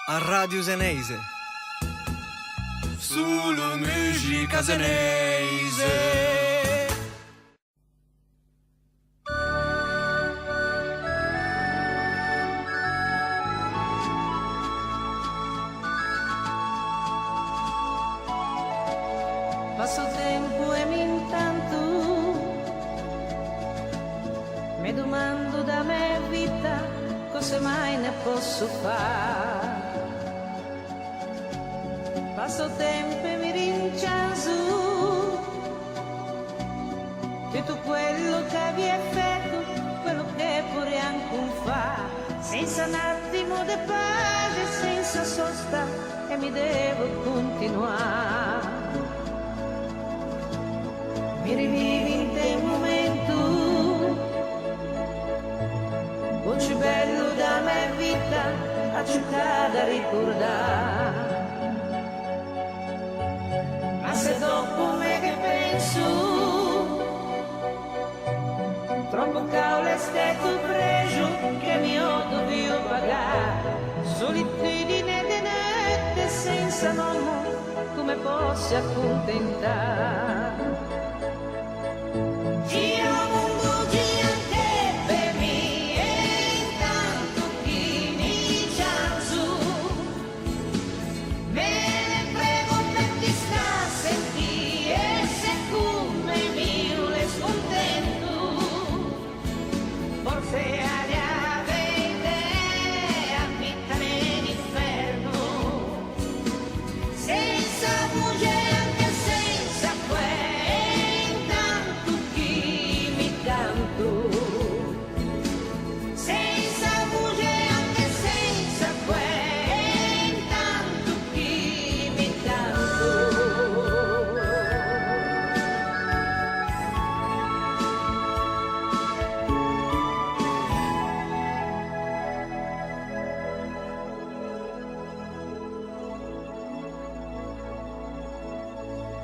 a Radio Zeneise. Solo musica zeneise. Passo tempo e mi intanto, mi domando da me vita cosa mai ne posso fare. Passo tempo e mi rinciaso tutto quello che vi è fatto, quello che pure anche un fa, senza un attimo di pace, senza sosta, e mi devo continuare. Mi rivivi in te momento, il più bello da me vita, a cercare da ricordare. Ma se dopo me che penso, troppo cavolo è stato preso, che mi ho dovuto pagare. Solitudine di notte senza nome, come posso accontentare? Giro mondo gigante mi e intanto chi mi c'ha su, me ne prego per chi sta a sentire, se come mio le scontento, forse aria vede a vita nell'inferno, senza bugie anche senza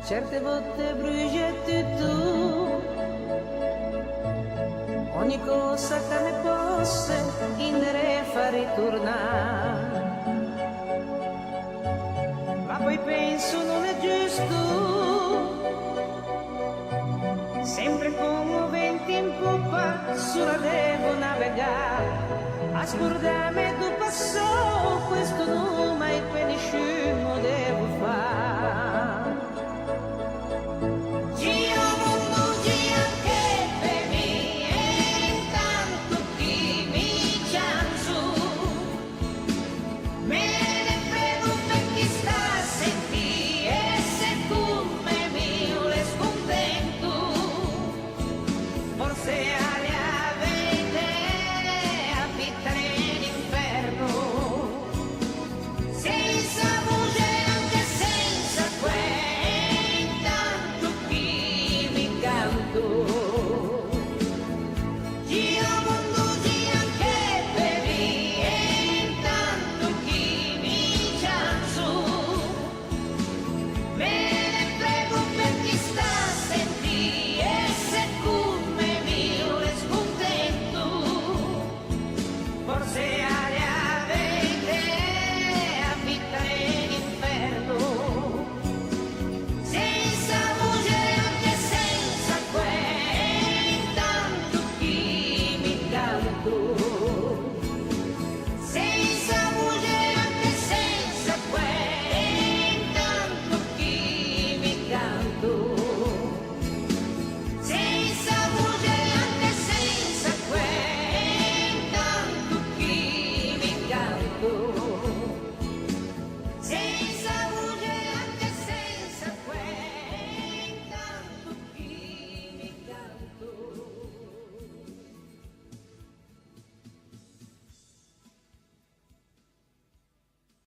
certe volte brucia tutto, ogni cosa che ne possa indere fa ritornare, ma poi penso non è giusto, sempre come venti in poppa sulla devo navigare, a scordarmi tu passato